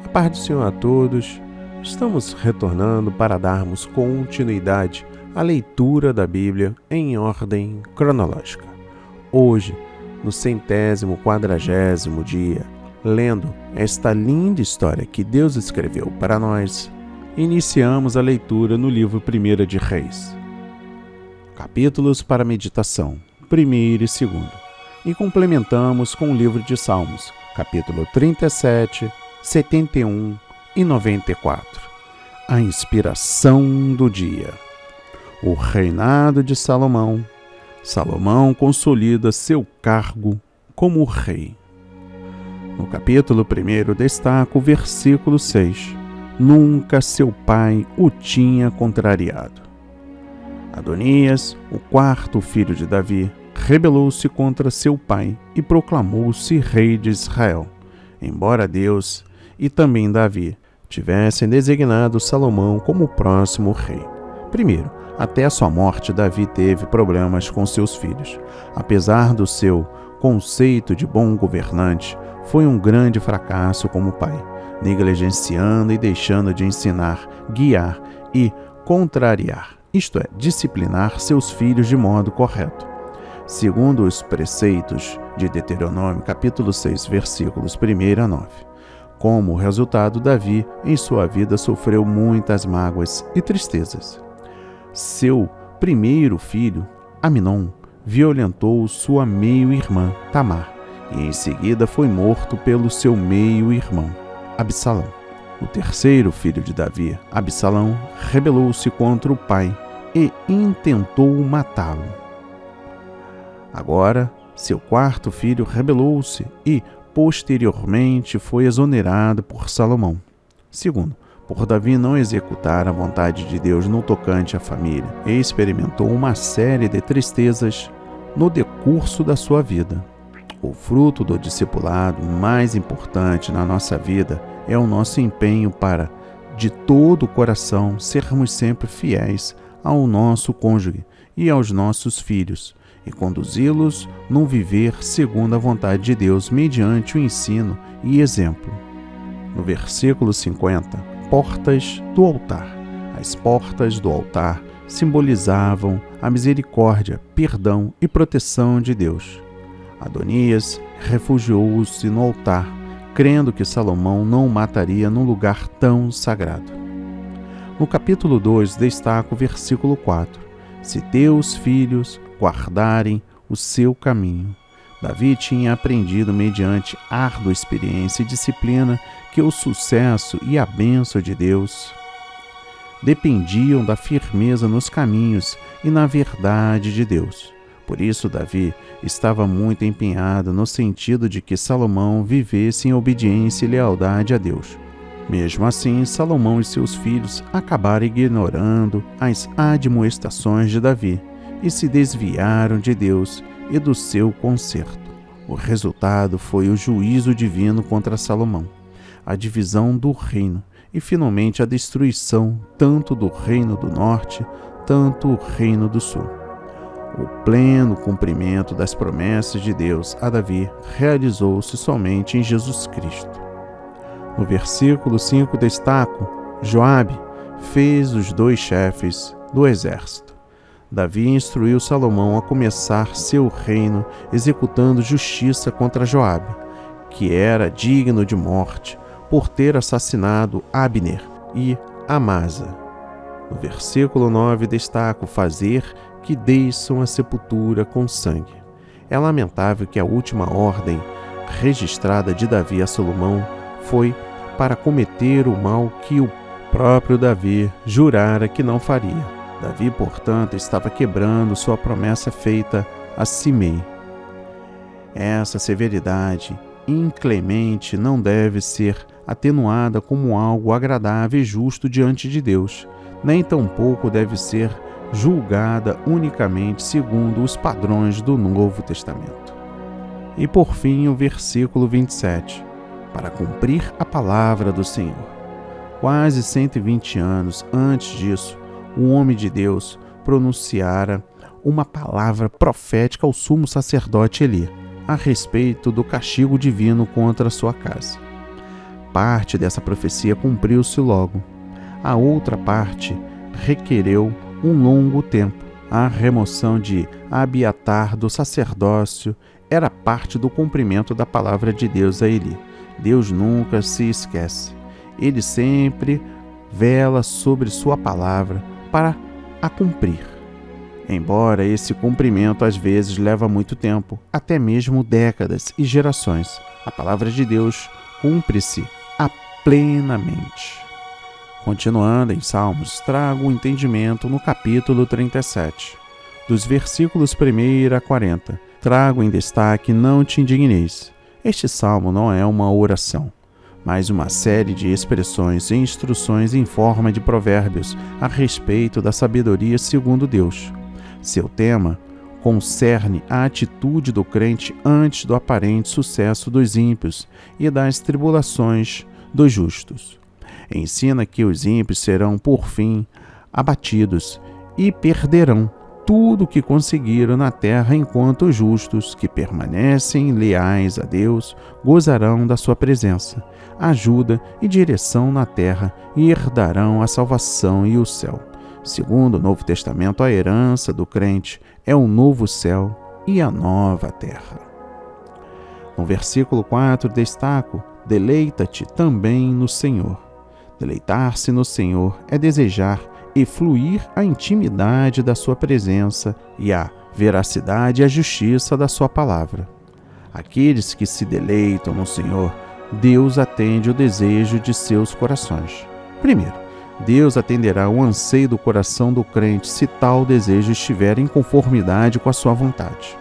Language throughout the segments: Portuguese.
A paz do Senhor a todos. Estamos retornando para darmos continuidade à leitura da Bíblia em ordem cronológica. Hoje, no 140º dia, lendo esta linda história que Deus escreveu para nós, iniciamos a leitura no livro 1 de Reis. Capítulos para meditação, 1º e 2º. E complementamos com o livro de Salmos, capítulo 37, 71 e 94. A inspiração do dia. O reinado de Salomão. Salomão consolida seu cargo como rei. No capítulo 1 destaca o versículo 6. Nunca seu pai o tinha contrariado. Adonias, o quarto filho de Davi, rebelou-se contra seu pai e proclamou-se rei de Israel, embora Deus e também Davi tivessem designado Salomão como o próximo rei. Primeiro, até a sua morte, Davi teve problemas com seus filhos. Apesar do seu conceito de bom governante, foi um grande fracasso como pai, negligenciando e deixando de ensinar, guiar e contrariar, isto é, disciplinar seus filhos de modo correto. Segundo os preceitos de Deuteronômio, capítulo 6, versículos 1 a 9. Como resultado, Davi, em sua vida, sofreu muitas mágoas e tristezas. Seu primeiro filho, Aminon, violentou sua meio-irmã, Tamar, e em seguida foi morto pelo seu meio-irmão, Absalão. O terceiro filho de Davi, Absalão, rebelou-se contra o pai e intentou matá-lo. Agora, seu quarto filho rebelou-se e, posteriormente, foi exonerado por Salomão. Segundo, por Davi não executar a vontade de Deus no tocante à família, e experimentou uma série de tristezas no decurso da sua vida. O fruto do discipulado mais importante na nossa vida é o nosso empenho para, de todo o coração, sermos sempre fiéis ao nosso cônjuge e aos nossos filhos, e conduzi-los num viver segundo a vontade de Deus, mediante o ensino e exemplo. No versículo 50, portas do altar. As portas do altar simbolizavam a misericórdia, perdão e proteção de Deus. Adonias refugiou-se no altar, crendo que Salomão não o mataria num lugar tão sagrado. No capítulo 2 destaca o versículo 4. Se teus filhos guardarem o seu caminho. Davi tinha aprendido mediante árdua experiência e disciplina que o sucesso e a bênção de Deus dependiam da firmeza nos caminhos e na verdade de Deus. Por isso, Davi estava muito empenhado no sentido de que Salomão vivesse em obediência e lealdade a Deus. Mesmo assim, Salomão e seus filhos acabaram ignorando as admoestações de Davi e se desviaram de Deus e do seu conserto. O resultado foi o juízo divino contra Salomão, a divisão do reino e, finalmente, a destruição tanto do reino do norte, tanto o reino do sul. O pleno cumprimento das promessas de Deus a Davi realizou-se somente em Jesus Cristo. No versículo 5 destaco, Joabe fez os 2 chefes do exército. Davi instruiu Salomão a começar seu reino executando justiça contra Joabe, que era digno de morte por ter assassinado Abner e Amasa. No versículo 9 destaco fazer que deixam a sepultura com sangue. É lamentável que a última ordem registrada de Davi a Salomão foi para cometer o mal que o próprio Davi jurara que não faria. Davi, portanto, estava quebrando sua promessa feita a Simei. Essa severidade inclemente não deve ser atenuada como algo agradável e justo diante de Deus, nem tampouco deve ser julgada unicamente segundo os padrões do Novo Testamento. E por fim, o versículo 27, para cumprir a palavra do Senhor. Quase 120 anos antes disso, o homem de Deus pronunciara uma palavra profética ao sumo sacerdote Eli, a respeito do castigo divino contra a sua casa. parte dessa profecia cumpriu-se logo. A outra parte requereu um longo tempo. A remoção de Abiatar do sacerdócio era parte do cumprimento da palavra de Deus a Eli. Deus nunca se esquece. Ele sempre vela sobre sua palavra para a cumprir. Embora esse cumprimento às vezes leva muito tempo, até mesmo décadas e gerações, a palavra de Deus cumpre-se plenamente. Continuando em Salmos, trago o entendimento no capítulo 37, dos versículos 1 a 40. Trago em destaque: não te indigneis. Este salmo não é uma oração, mas uma série de expressões e instruções em forma de provérbios a respeito da sabedoria segundo Deus. Seu tema concerne a atitude do crente antes do aparente sucesso dos ímpios e das tribulações dos justos. Ensina que os ímpios serão, por fim, abatidos e perderão tudo o que conseguiram na terra, enquanto os justos, que permanecem leais a Deus, gozarão da sua presença, ajuda e direção na terra e herdarão a salvação e o céu. Segundo o Novo Testamento, a herança do crente é o novo céu e a nova terra. No versículo 4 destaco: deleita-te também no Senhor. Deleitar-se no Senhor é desejar e fluir a intimidade da sua presença e a veracidade e a justiça da sua palavra. Aqueles que se deleitam no Senhor, Deus atende o desejo de seus corações. Primeiro, Deus atenderá o anseio do coração do crente se tal desejo estiver em conformidade com a sua vontade.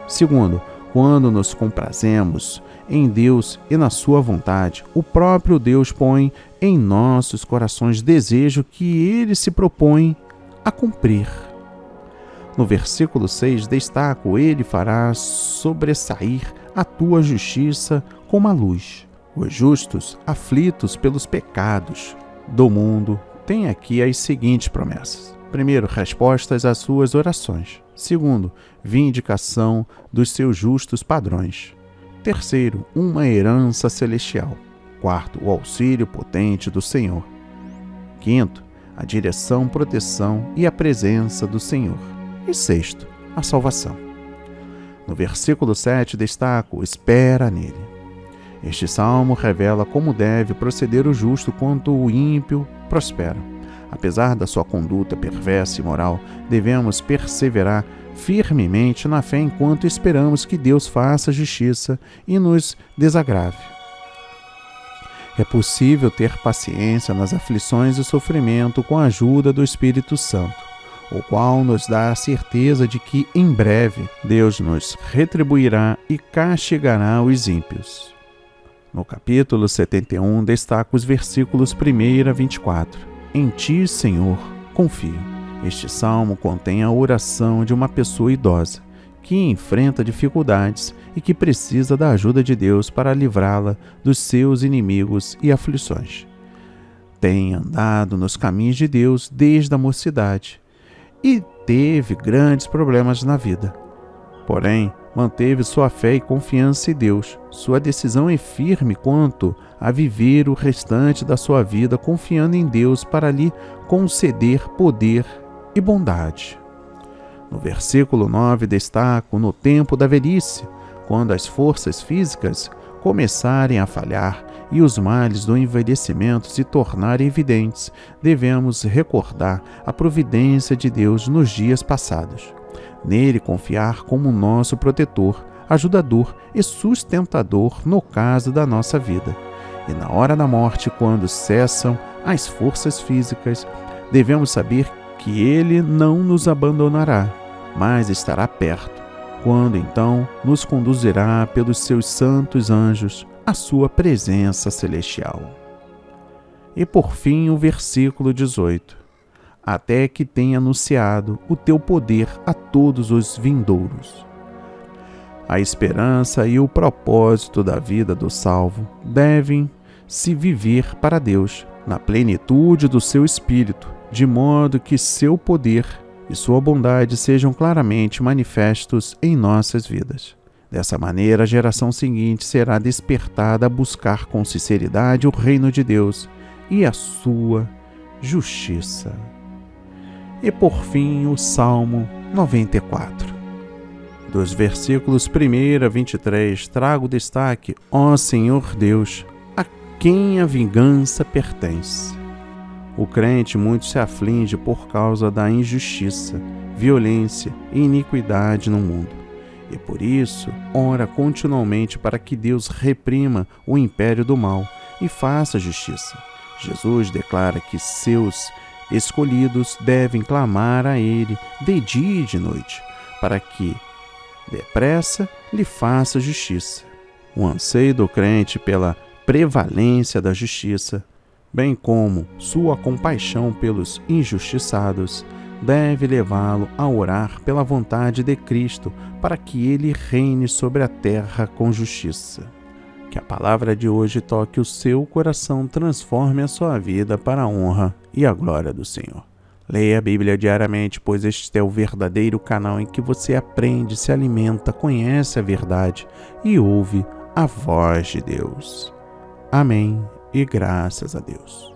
Segundo, quando nos comprazemos em Deus e na sua vontade, o próprio Deus põe em nossos corações desejo que ele se propõe a cumprir. No versículo 6 destaco: ele fará sobressair a tua justiça como a luz. Os justos, aflitos pelos pecados do mundo, têm aqui as seguintes promessas. Primeiro, respostas às suas orações. Segundo, vindicação dos seus justos padrões. Terceiro, uma herança celestial. Quarto, o auxílio potente do Senhor. Quinto, a direção, proteção e a presença do Senhor. E sexto, a salvação. No versículo 7 destaco: espera nele. Este salmo revela como deve proceder o justo quando o ímpio prospera. Apesar da sua conduta perversa e imoral, devemos perseverar firmemente na fé enquanto esperamos que Deus faça justiça e nos desagrave. É possível ter paciência nas aflições e sofrimento com a ajuda do Espírito Santo, o qual nos dá a certeza de que, em breve, Deus nos retribuirá e castigará os ímpios. No capítulo 71, destaco os versículos 1 a 24. Em ti, Senhor, confio. Este salmo contém a oração de uma pessoa idosa que enfrenta dificuldades e que precisa da ajuda de Deus para livrá-la dos seus inimigos e aflições. Tem andado nos caminhos de Deus desde a mocidade e teve grandes problemas na vida. Porém, manteve sua fé e confiança em Deus. Sua decisão é firme quanto a viver o restante da sua vida confiando em Deus para lhe conceder poder e bondade. No versículo 9 destaco: no tempo da velhice, quando as forças físicas começarem a falhar e os males do envelhecimento se tornarem evidentes, devemos recordar a providência de Deus nos dias passados. Nele confiar como nosso protetor, ajudador e sustentador no caso da nossa vida. E na hora da morte, quando cessam as forças físicas, devemos saber que Ele não nos abandonará, mas estará perto, quando então nos conduzirá pelos seus santos anjos à sua presença celestial. E por fim o versículo 18. Até que tenha anunciado o teu poder a todos os vindouros. A esperança e o propósito da vida do salvo devem se viver para Deus, na plenitude do seu espírito, de modo que seu poder e sua bondade sejam claramente manifestos em nossas vidas. Dessa maneira, a geração seguinte será despertada a buscar com sinceridade o reino de Deus e a sua justiça. E por fim, o Salmo 94. Dos versículos 1 a 23, trago o destaque: Ó Senhor Deus, a quem a vingança pertence. O crente muito se aflige por causa da injustiça, violência e iniquidade no mundo. E por isso, ora continuamente para que Deus reprima o império do mal e faça justiça. Jesus declara que seus escolhidos devem clamar a Ele de dia e de noite, para que depressa lhe faça justiça. O anseio do crente pela prevalência da justiça, bem como sua compaixão pelos injustiçados, deve levá-lo a orar pela vontade de Cristo para que ele reine sobre a terra com justiça. Que a palavra de hoje toque o seu coração, transforme a sua vida para a honra e a glória do Senhor. Leia a Bíblia diariamente, pois este é o verdadeiro canal em que você aprende, se alimenta, conhece a verdade e ouve a voz de Deus. Amém e graças a Deus.